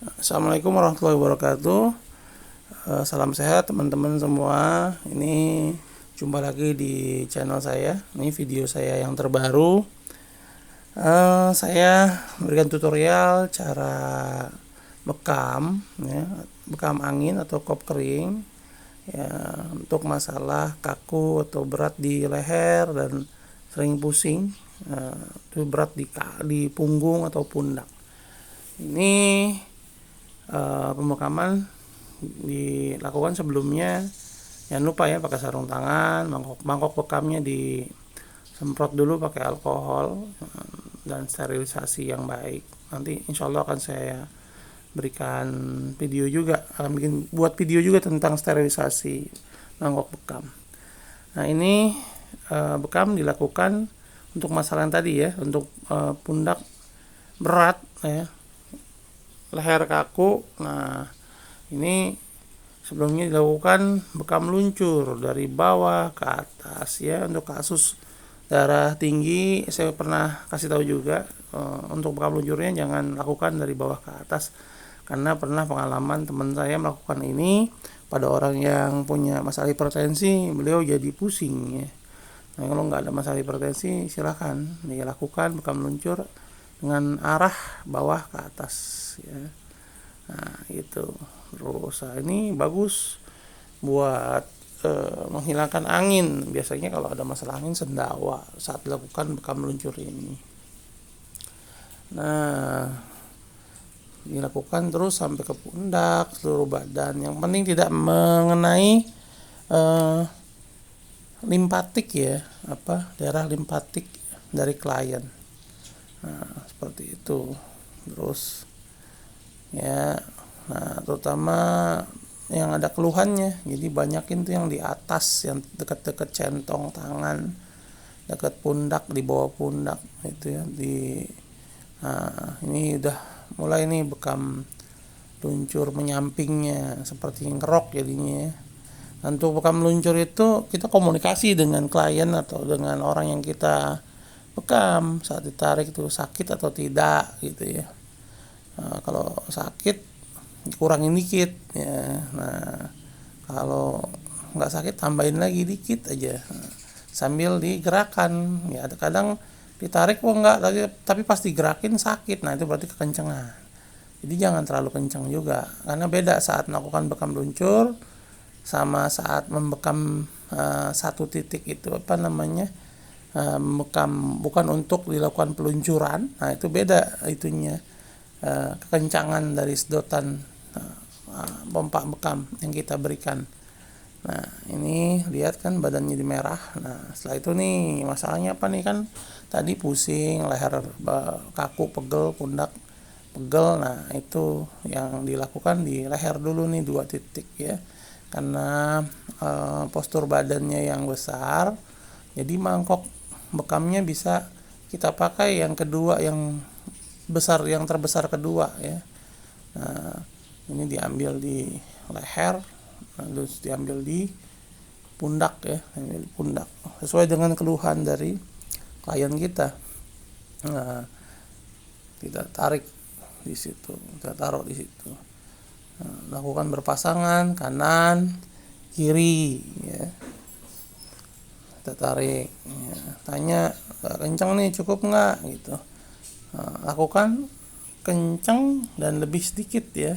Assalamualaikum warahmatullahi wabarakatuh. Salam sehat teman-teman semua. Ini jumpa lagi di channel saya. Ini video saya yang terbaru. Saya memberikan tutorial cara bekam, ya, bekam angin atau kop kering, ya, untuk masalah kaku atau berat di leher dan sering pusing, itu berat di punggung atau pundak. Ini pembekaman dilakukan sebelumnya. Jangan lupa ya, pakai sarung tangan, mangkok bekamnya disemprot dulu pakai alkohol dan sterilisasi yang baik. Nanti insya Allah akan saya berikan video juga, akan buat video juga tentang sterilisasi mangkok bekam. Nah, ini bekam dilakukan untuk masalah yang tadi ya, untuk pundak berat ya, leher kaku. Nah, ini sebelumnya dilakukan bekam luncur dari bawah ke atas ya. Untuk kasus darah tinggi saya pernah kasih tahu juga, untuk bekam luncurnya jangan lakukan dari bawah ke atas, karena pernah pengalaman teman saya melakukan ini pada orang yang punya masalah hipertensi, beliau jadi pusing ya. Nah, kalau nggak ada masalah hipertensi silahkan dilakukan bekam luncur dengan arah bawah ke atas ya. Nah, itu terus ini bagus buat menghilangkan angin. Biasanya kalau ada masalah angin sendawa saat dilakukan bekam luncur ini. Nah, dilakukan terus sampai ke pundak, seluruh badan. Yang penting tidak mengenai limpatik ya, daerah limpatik dari klien. Nah, seperti itu. Terus ya, nah terutama yang ada keluhannya, jadi banyakin tuh yang di atas, yang dekat-dekat centong tangan, dekat pundak, di bawah pundak itu ya. Nah, ini udah mulai nih bekam luncur menyampingnya seperti ngerok jadinya ya. Untuk bekam luncur itu kita komunikasi dengan klien atau dengan orang yang kita bekam saat ditarik itu sakit atau tidak gitu ya. Nah, kalau sakit kurangin dikit ya. Nah, kalau nggak sakit tambahin lagi dikit aja, sambil digerakkan ya. Ada kadang ditarik enggak, tapi pas digerakin sakit. Nah, itu berarti kekencangan. Jadi jangan terlalu kencang juga, karena beda saat melakukan bekam luncur sama saat membekam satu titik itu bekam bukan untuk dilakukan peluncuran. Nah, itu beda itunya, kekencangan dari sedotan pompa bekam yang kita berikan. Nah, ini lihat kan badannya di merah. Nah, setelah itu nih masalahnya apa nih, kan tadi pusing, leher kaku, pegel, pundak pegel. Nah, itu yang dilakukan di leher dulu nih 2 titik ya, karena postur badannya yang besar, jadi mangkok bekamnya bisa kita pakai yang kedua, yang besar, yang terbesar kedua ya. Nah, ini diambil di leher, terus diambil di pundak ya, diambil di pundak sesuai dengan keluhan dari klien kita. Nah, kita tarik di situ, kita taruh di situ. Nah, lakukan berpasangan kanan kiri ya. Kita tarik ya. Tanya, kencang nih, cukup nggak gitu. Nah, lakukan kencang dan lebih sedikit ya.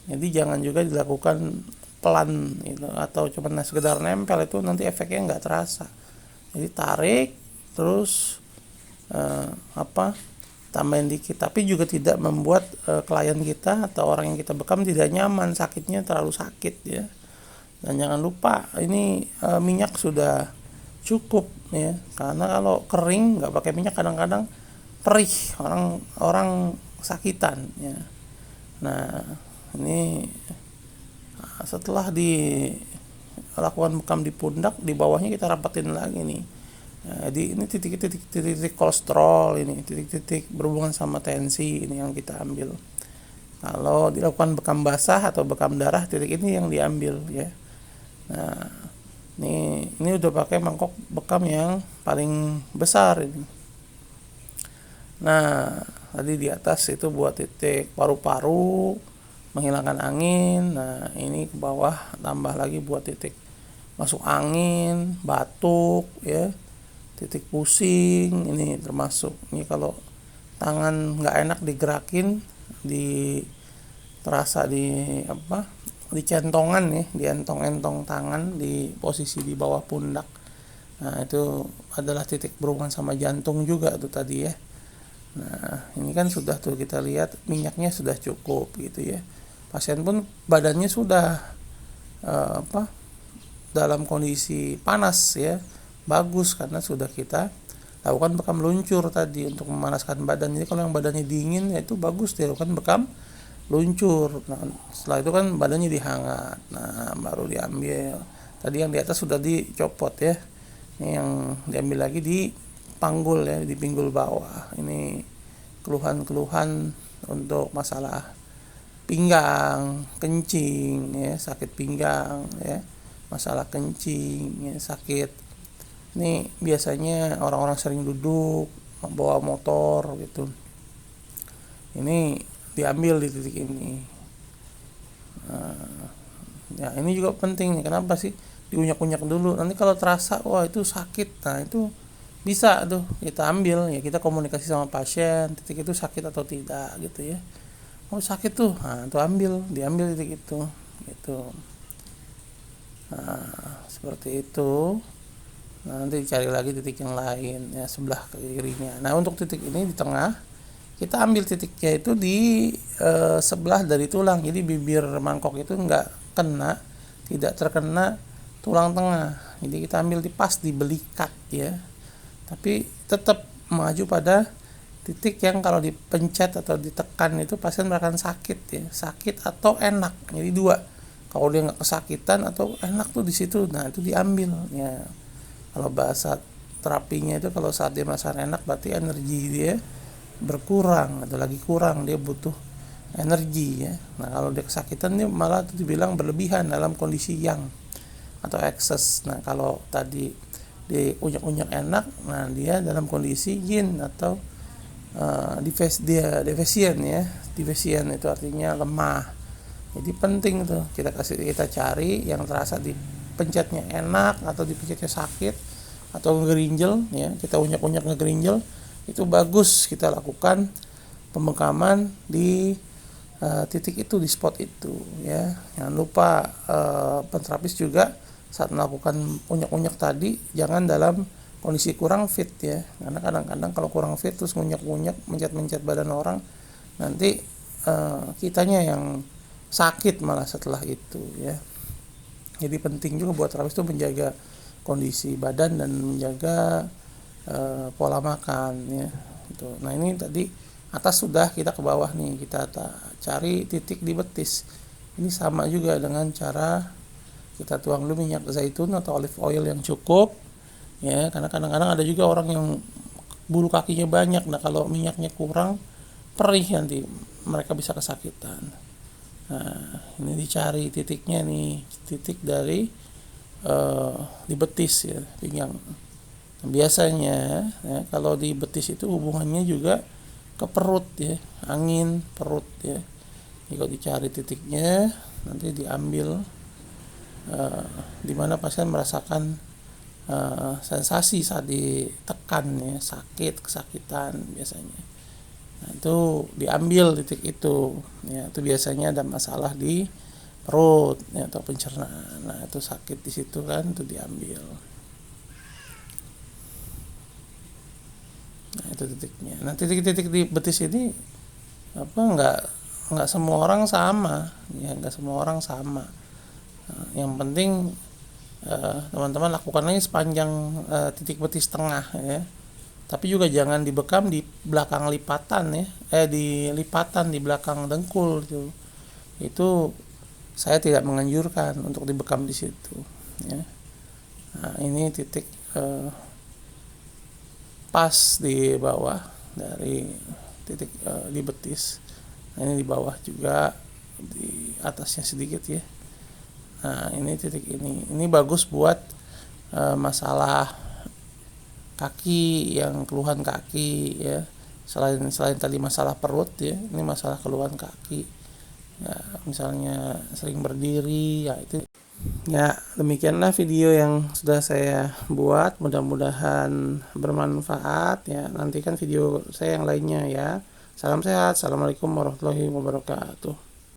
Jadi jangan juga dilakukan pelan gitu, atau cuma sekedar nempel, itu nanti efeknya nggak terasa. Jadi tarik terus tambahin dikit, tapi juga tidak membuat klien kita atau orang yang kita bekam tidak nyaman, sakitnya terlalu sakit ya. Dan jangan lupa ini minyak sudah cukup ya, karena kalau kering nggak pakai minyak kadang-kadang perih, orang sakitan ya. Nah, ini setelah dilakukan bekam di pundak, di bawahnya kita rapatin lagi nih. Nah, jadi ini titik-titik kolesterol, ini titik-titik berhubungan sama tensi, ini yang kita ambil. Kalau dilakukan bekam basah atau bekam darah, titik ini yang diambil ya. Nah, ini udah pakai mangkok bekam yang paling besar ini. Nah, tadi di atas itu buat titik paru-paru, menghilangkan angin. Nah ini ke bawah tambah lagi buat titik masuk angin, batuk ya, titik pusing. Ini termasuk ini kalau tangan nggak enak digerakin, terasa di di centongan ya, di entong-entong tangan, di posisi di bawah pundak. Nah itu adalah titik berhubungan sama jantung juga tuh tadi ya. Nah ini kan sudah tuh kita lihat minyaknya sudah cukup gitu ya. Pasien pun badannya sudah dalam kondisi panas ya, bagus karena sudah kita lakukan bekam luncur tadi untuk memanaskan badan. Jadi kalau yang badannya dingin ya itu bagus dilakukan bekam luncur. Nah setelah itu kan badannya dihangat, nah baru diambil. Tadi yang di atas sudah dicopot ya, ini yang diambil lagi di panggul ya, di pinggul bawah. Ini keluhan-keluhan untuk masalah pinggang, kencing ya, sakit pinggang ya, masalah kencing ya, sakit. Ini biasanya orang-orang sering duduk, bawa motor gitu. Ini diambil di titik ini. Ya ini juga penting nih. Kenapa sih diunyak-unyak dulu? Nanti kalau terasa wah itu sakit, nah itu bisa tuh kita ambil ya, kita komunikasi sama pasien titik itu sakit atau tidak gitu ya. Oh sakit tuh, nah itu diambil titik itu gitu. Nah seperti itu. Nah, nanti dicari lagi titik yang lain ya, sebelah kirinya. Nah untuk titik ini di tengah, kita ambil titiknya itu di sebelah dari tulang. Jadi bibir mangkok itu nggak kena, tidak terkena tulang tengah. Jadi kita ambil pas di belikat ya. Tapi tetap maju pada titik yang kalau dipencet atau ditekan itu pasien akan sakit ya, sakit atau enak. Jadi dua. Kalau dia nggak kesakitan atau enak tuh di situ, nah itu diambil ya. Kalau bahasa terapinya itu kalau saat dia merasakan enak berarti energi dia berkurang atau lagi kurang, dia butuh energi ya. Nah kalau dia kesakitan dia malah itu dibilang berlebihan dalam kondisi yang atau excess. Nah kalau tadi di unyak-unyak enak, nah dia dalam kondisi yin atau defisien ya. Defisien itu artinya lemah. Jadi penting tuh kita cari yang terasa dipencetnya enak atau dipencetnya sakit atau ngegerinjel ya, kita unyak-unyak ngegerinjel, itu bagus kita lakukan pembekaman di titik itu, di spot itu ya. Jangan lupa penterapis juga saat melakukan unyak-unyak tadi jangan dalam kondisi kurang fit ya, karena kadang-kadang kalau kurang fit terus unyak-unyak mencet-mencet badan orang, nanti kitanya yang sakit malah setelah itu ya. Jadi penting juga buat terapis itu menjaga kondisi badan dan menjaga pola makan ya gitu. Nah ini tadi atas sudah, kita ke bawah nih, kita cari titik di betis. Ini sama juga dengan cara kita tuang dulu minyak zaitun atau olive oil yang cukup ya, karena kadang-kadang ada juga orang yang bulu kakinya banyak. Nah kalau minyaknya kurang, perih, nanti mereka bisa kesakitan. Nah ini dicari titiknya nih, titik dari di betis ya, pinggang. Nah, biasanya ya, kalau di betis itu hubungannya juga ke perut ya, angin perut ya. Jadi kalau dicari titiknya nanti diambil di mana pasien merasakan sensasi saat ditekan ya, sakit, kesakitan biasanya. Nah itu diambil titik itu ya, itu biasanya ada masalah di perut ya, atau pencernaan. Nah itu sakit di situ kan, itu diambil. Nah itu titiknya. Nah titik-titik di betis ini nggak semua orang sama ya, nggak semua orang sama. Nah, yang penting teman-teman lakukan aja sepanjang titik betis tengah ya. Tapi juga jangan dibekam di belakang lipatan ya, di lipatan di belakang dengkul gitu. Itu saya tidak menganjurkan untuk dibekam di situ ya. Nah ini titik pas di bawah dari titik di betis. Nah, ini di bawah juga, di atasnya sedikit ya. Nah ini titik ini bagus buat masalah kaki, yang keluhan kaki ya, selain tadi masalah perut ya, ini masalah keluhan kaki ya, misalnya sering berdiri ya, itu ya. Demikianlah video yang sudah saya buat, mudah-mudahan bermanfaat ya. Nantikan video saya yang lainnya ya. Salam sehat, assalamualaikum warahmatullahi wabarakatuh.